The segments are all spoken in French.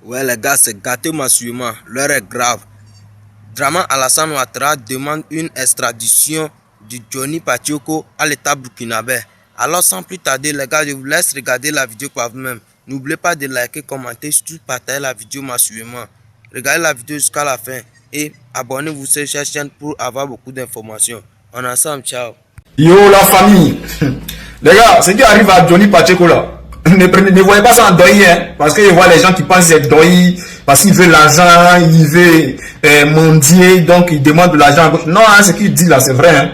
Ouais les gars, c'est gâté massivement, l'heure est grave. Draman Alassane Ouattara demande une extradition de Johnny Pacheco à l'état burkinabé. Alors sans plus tarder les gars, je vous laisse regarder la vidéo par vous-même. N'oubliez pas de liker, commenter, surtout partager la vidéo massivement. Regardez la vidéo jusqu'à la fin et abonnez-vous sur cette chaîne pour avoir beaucoup d'informations. On est ensemble, ciao. Yo la famille. Les gars, ce qui arrive à Johnny Pacheco là, ne voyez pas ça en deuil, hein, parce que je vois les gens qui pensent c'est deuil, parce qu'il veut l'argent, il veut mendier, donc il demande de l'argent. Non, hein, ce qu'il dit là, c'est vrai. Hein.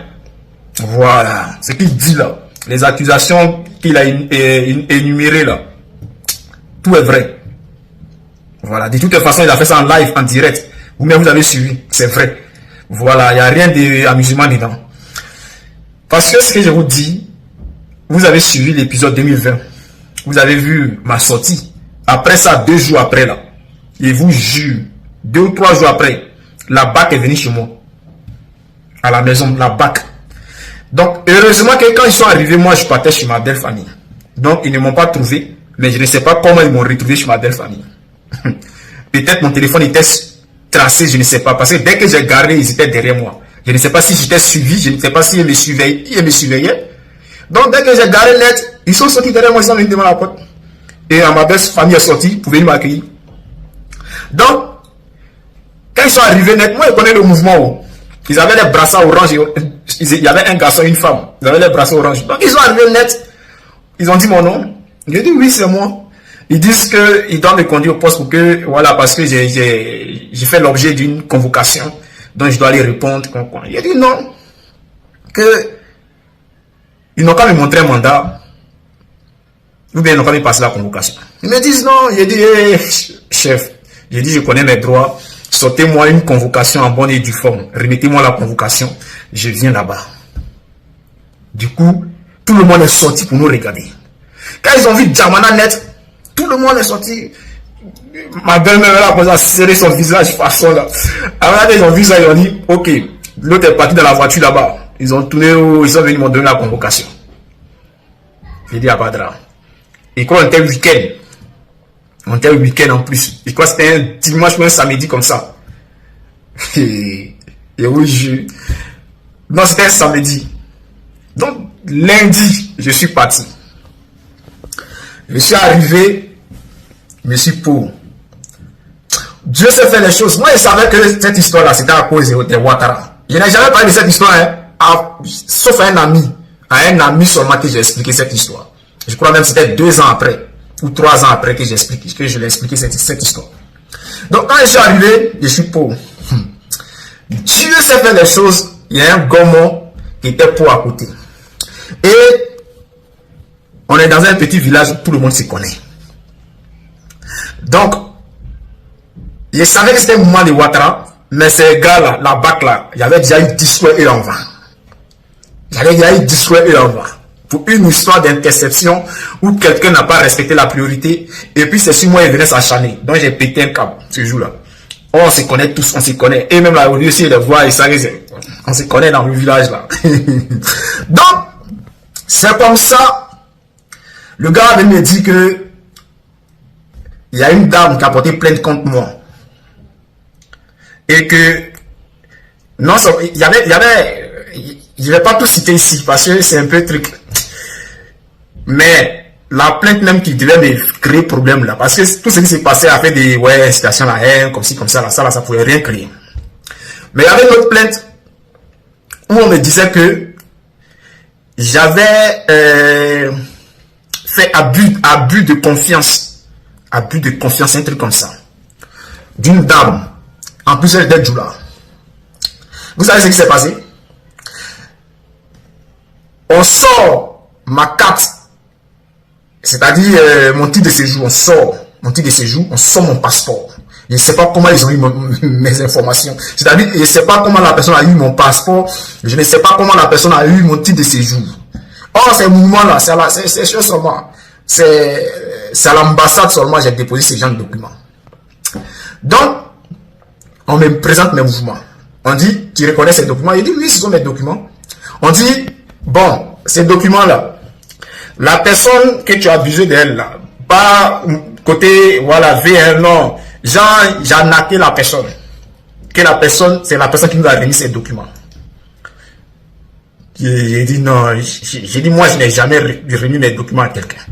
Voilà, ce qu'il dit là, les accusations qu'il a énumérées là, tout est vrai. Voilà, de toute façon, il a fait ça en live, en direct. Vous-même, vous avez suivi, c'est vrai. Voilà, il n'y a rien d'amusement dedans. Parce que ce que je vous dis, vous avez suivi l'épisode 2020. Vous avez vu ma sortie. Après ça, 2 jours après là, je vous jure, 2 ou 3 jours après, la BAC est venue chez moi. À la maison, la BAC. Donc, heureusement que quand ils sont arrivés, moi, je partais chez ma belle famille. Donc, ils ne m'ont pas trouvé. Mais je ne sais pas comment ils m'ont retrouvé chez ma belle famille. Peut-être mon téléphone était tracé, je ne sais pas. Parce que dès que j'ai garé, ils étaient derrière moi. Je ne sais pas si j'étais suivi, je ne sais pas s'ils me surveillaient. Donc, dès que j'ai garé net, ils sont sortis derrière moi, ils sont venus devant la porte. Et ma belle famille est sortie pour venir m'accueillir. Donc, quand ils sont arrivés net, moi, je connais le mouvement. Ils avaient les brassards orange. Il y avait un garçon et une femme. Ils avaient les brassards orange. Donc, ils sont arrivés net. Ils ont dit mon nom. J'ai dit oui, c'est moi. Ils disent qu'ils doivent me conduire au poste pour que, voilà, parce que j'ai fait l'objet d'une convocation. Donc, je dois aller répondre. J'ai dit non. Ils n'ont qu'à me montrer un mandat. Ou bien ils n'ont qu'à me passer la convocation. Ils me disent non. J'ai dit, hey, chef. J'ai dit, je connais mes droits. Sortez-moi une convocation en bonne et due forme. Remettez-moi la convocation. Je viens là-bas. Du coup, tout le monde est sorti pour nous regarder. Quand ils ont vu Djamana net, tout le monde est sorti. Ma belle-mère a commencé à serrer son visage façon là. Alors ils ont vu ça, ils ont dit, ok, l'autre est parti dans la voiture là-bas. Ils ont tourné, ils sont venus me donner la convocation. J'ai dit à Badra. Et quand on était week-end, on était week-end en plus. Et quoi, c'était un dimanche ou un samedi comme ça. Et oui, non, c'était un samedi. Donc, lundi, je suis parti. Je suis arrivé, je suis pauvre. Dieu sait faire les choses. Moi, je savais que cette histoire-là, c'était à cause de Ouattara. Je n'ai jamais parlé de cette histoire, hein, sauf à un ami. À un ami seulement que j'ai expliqué cette histoire. Je crois même que c'était 2 ans après, ou 3 ans après que je l'ai expliqué cette histoire. Donc, quand je suis arrivé, je suis pauvre. Dieu sait faire les choses. Il y a un gommon qui était pauvre à côté. Et on est dans un petit village où tout le monde se connaît. Donc, je savais que c'était le moment de Ouattara, mais ces gars-là, la BAC là, il y avait déjà eu 10 fois eux en vain. J'avais déjà eu 10 fois eux en vain. Pour une histoire d'interception où quelqu'un n'a pas respecté la priorité, et puis c'est sur moi, il venait s'acharner. Donc j'ai pété un câble ce jour-là. Oh, on se connaît tous, on se connaît. Et même là, au lieu aussi de voir, on se connaît dans le village là. Donc, c'est comme ça. Le gars avait me dit que il y a une dame qui a porté plainte contre moi. Et que non, je ne vais pas tout citer ici parce que c'est un peu truc. Mais la plainte même qui devait me créer problème là. Parce que tout ce qui s'est passé a fait des situations là, hein, comme ci, comme ça, là, ça pouvait rien créer. Mais il y avait une autre plainte où on me disait que j'avais fait abus de confiance. Abus de confiance, un truc comme ça. D'une dame. En plus, elle était Djoula. Vous savez ce qui s'est passé? On sort ma carte. C'est-à-dire mon titre de séjour. On sort mon titre de séjour. On sort mon passeport. Je ne sais pas comment ils ont eu mes informations. C'est-à-dire, je ne sais pas comment la personne a eu mon passeport. Je ne sais pas comment la personne a eu mon titre de séjour. Or, ces mouvements-là, c'est chose seulement. C'est à l'ambassade seulement j'ai déposé ces gens de documents. Donc, on me présente mes mouvements. On dit, tu reconnais ces documents? Il dit, oui, ce sont mes documents. On dit, bon, ces documents-là, la personne que tu as abusé d'elle, là, pas côté, voilà, V1, non. Genre, j'ai arnaqué la personne. Que la personne, c'est la personne qui nous a remis ces documents. J'ai dit non, j'ai dit moi, je n'ai jamais remis mes documents à quelqu'un.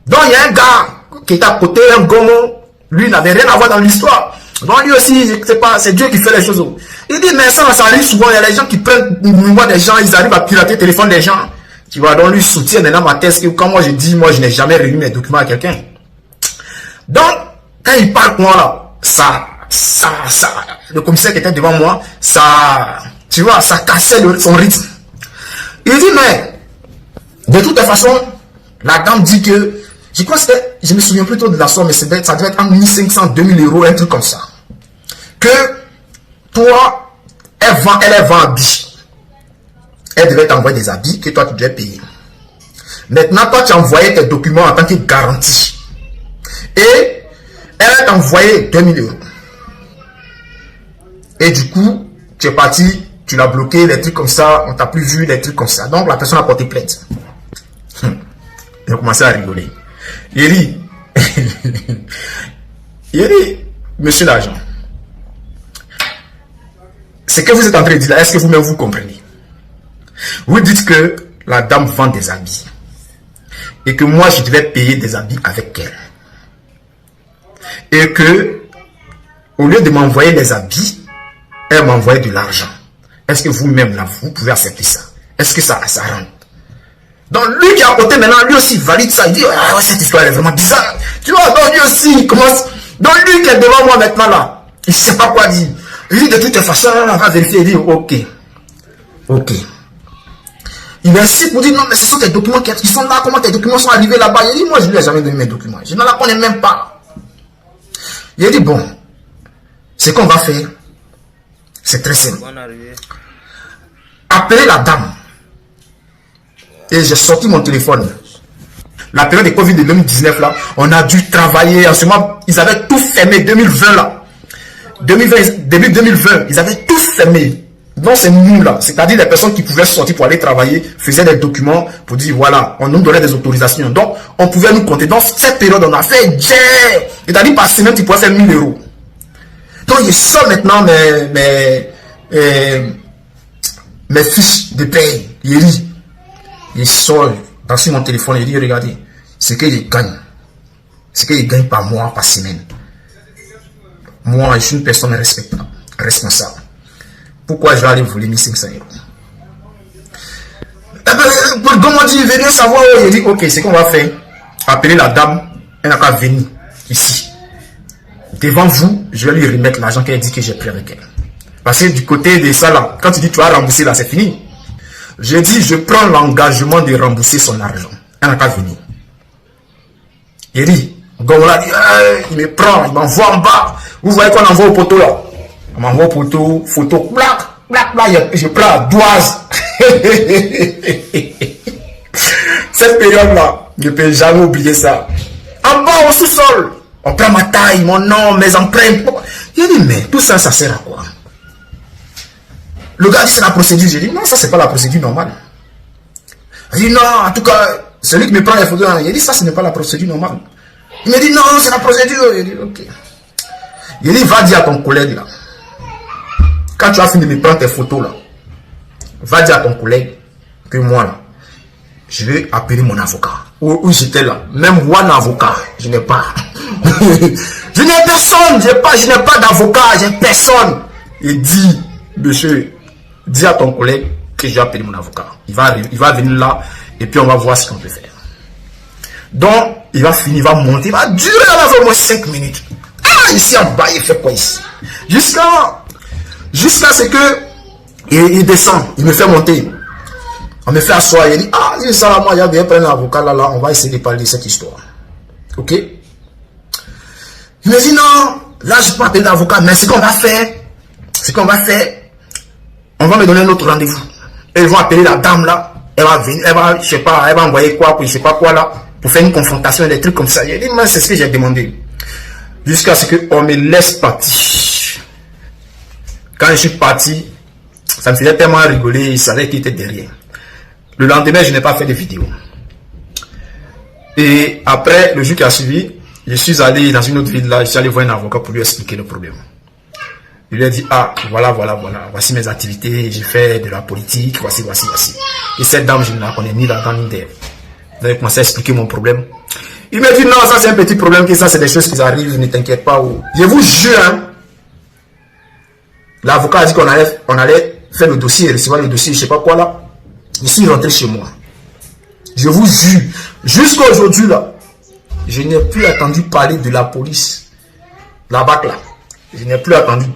Donc, il y a un gars qui est à côté, un gomo, lui n'avait rien à voir dans l'histoire. Donc, lui aussi, c'est Dieu qui fait les choses. Il dit, mais ça arrive souvent, il y a des gens qui prennent le numéro des gens, ils arrivent à pirater le téléphone des gens. Tu vois, donc lui soutient maintenant ma thèse que quand moi je dis, moi je n'ai jamais remis mes documents à quelqu'un. Donc, quand il parle moi là, le commissaire qui était devant moi, tu vois, ça cassait son rythme. Il dit, mais, de toute façon, la dame dit que, je crois que c'était, je me souviens plutôt de la somme, mais ça devait être entre 1500, 2000 euros, un truc comme ça. Que, toi, elle vend habits. Elle devait t'envoyer des habits que toi tu devais payer. Maintenant, toi tu envoyais tes documents en tant que garantie. Et elle a t'envoyé 2000 euros. Et du coup, tu es parti, tu l'as bloqué, les trucs comme ça, on t'a plus vu, les trucs comme ça. Donc la personne a porté plainte. Il a commencé à rigoler. Il dit, monsieur l'agent, ce que vous êtes en train de dire là, est-ce que vous-même vous comprenez? Vous dites que la dame vend des habits et que moi je devais payer des habits avec elle. Et que au lieu de m'envoyer les habits, elle m'envoyait de l'argent. Est-ce que vous-même là, vous pouvez accepter ça? Est-ce que ça rentre? Donc lui qui est à côté maintenant, lui aussi valide ça. Il dit, ah ouais, cette histoire est vraiment bizarre. Tu vois, donc lui aussi il commence. Donc lui qui est devant moi maintenant là, il ne sait pas quoi dire. Il dit de toute façon, on va vérifier. Il dit, ok. Il insiste pour dire, non mais ce sont tes documents qui sont là. Comment tes documents sont arrivés là-bas? Il dit, moi je ne lui ai jamais donné mes documents. Je ne la connais même pas. Il dit, bon, ce qu'on va faire, c'est très simple. Appelez la dame. Et j'ai sorti mon téléphone. La période de Covid de 2019 là, on a dû travailler. En ce moment, ils avaient tout fermé. 2020 là. 2020, début 2020, ils avaient tout fermé. Donc c'est nous là. C'est-à-dire les personnes qui pouvaient sortir pour aller travailler, faisaient des documents pour dire voilà, on nous donnait des autorisations. Donc on pouvait nous compter. Dans cette période, on a fait c'est-à-dire par semaine, tu pouvais faire 1000 euros. Donc je sors maintenant mes fiches de paye. Il sort sur mon téléphone et il dit regardez, ce que je gagne. Ce que je gagne par mois, par semaine. Moi, je suis une personne respectable, responsable. Pourquoi je vais aller voler 1500 euros? Comment dit, venez savoir. Il dit, ok, ce qu'on va faire, appeler la dame, elle n'a qu'à venir ici. Devant vous, je vais lui remettre l'argent qu'elle dit que j'ai pris avec elle. Parce que du côté de ça là, quand tu dis tu vas rembourser là, c'est fini. J'ai dit, je prends l'engagement de rembourser son argent. Elle n'a qu'à venir. Il dit, Gomola dit, il me prend, il m'envoie en bas. Vous voyez qu'on envoie au poteau là. On m'envoie au poteau, photo, plaque, je prends la doise. Cette période là, je ne peux jamais oublier ça. En bas au sous-sol, on prend ma taille, mon nom, mes empreintes. Il dit, mais tout ça, ça sert à quoi? Le gars dit, c'est la procédure. J'ai dit, non, ça, c'est pas la procédure normale. Il dit, non, en tout cas, celui qui me prend les photos, il dit, ça, ce n'est pas la procédure normale. Il me dit, non, c'est la procédure. Il dit, ok. Il dit, va dire à ton collègue, là. Quand tu as fini de me prendre tes photos, là, va dire à ton collègue que moi, là, je vais appeler mon avocat. Où j'étais là. Même moi, un avocat, je n'ai pas. Je n'ai personne. Je n'ai pas d'avocat. J'ai personne. Il dit, monsieur, dis à ton collègue que je vais appeler mon avocat. Il va venir là et puis on va voir ce qu'on peut faire. Donc, il va finir, il va monter, il va durer là au moins 5 minutes. Ah, ici en bas, il fait quoi ici? Jusqu'à ce que il descend, il me fait monter. On me fait asseoir, il dit, ah, c'est ça, moi, il y a prendre un avocat là, on va essayer de parler de cette histoire. Ok? Il me dit, non, là, je peux appeler l'avocat, mais ce qu'on va faire, on va me donner un autre rendez-vous. Ils vont appeler la dame là, elle va venir, elle va, je sais pas, elle va envoyer quoi, pour je sais pas quoi là, pour faire une confrontation, des trucs comme ça. Il dit, moi, c'est ce que j'ai demandé. Jusqu'à ce qu'on me laisse partir. Quand je suis parti, ça me faisait tellement rigoler, il savait qu'il était derrière. Le lendemain, je n'ai pas fait de vidéo. Et après, le jour qui a suivi, Je suis allé dans une autre ville là, je suis allé voir un avocat pour lui expliquer le problème. Je lui ai dit, ah, voilà, voici mes activités, j'ai fait de la politique, voici. Et cette dame, je ne la connais ni là-dedans ni derrière. Vous avez commencé à expliquer mon problème. Il m'a dit, non, ça c'est un petit problème, que ça c'est des choses qui arrivent, ne t'inquiète pas. Je vous jure, hein, l'avocat a dit qu'on allait faire le dossier, recevoir le dossier, je sais pas quoi là. Je suis rentré chez moi. Je vous jure, jusqu'à aujourd'hui là, je n'ai plus entendu parler de la police. La BAC là. Je n'ai plus entendu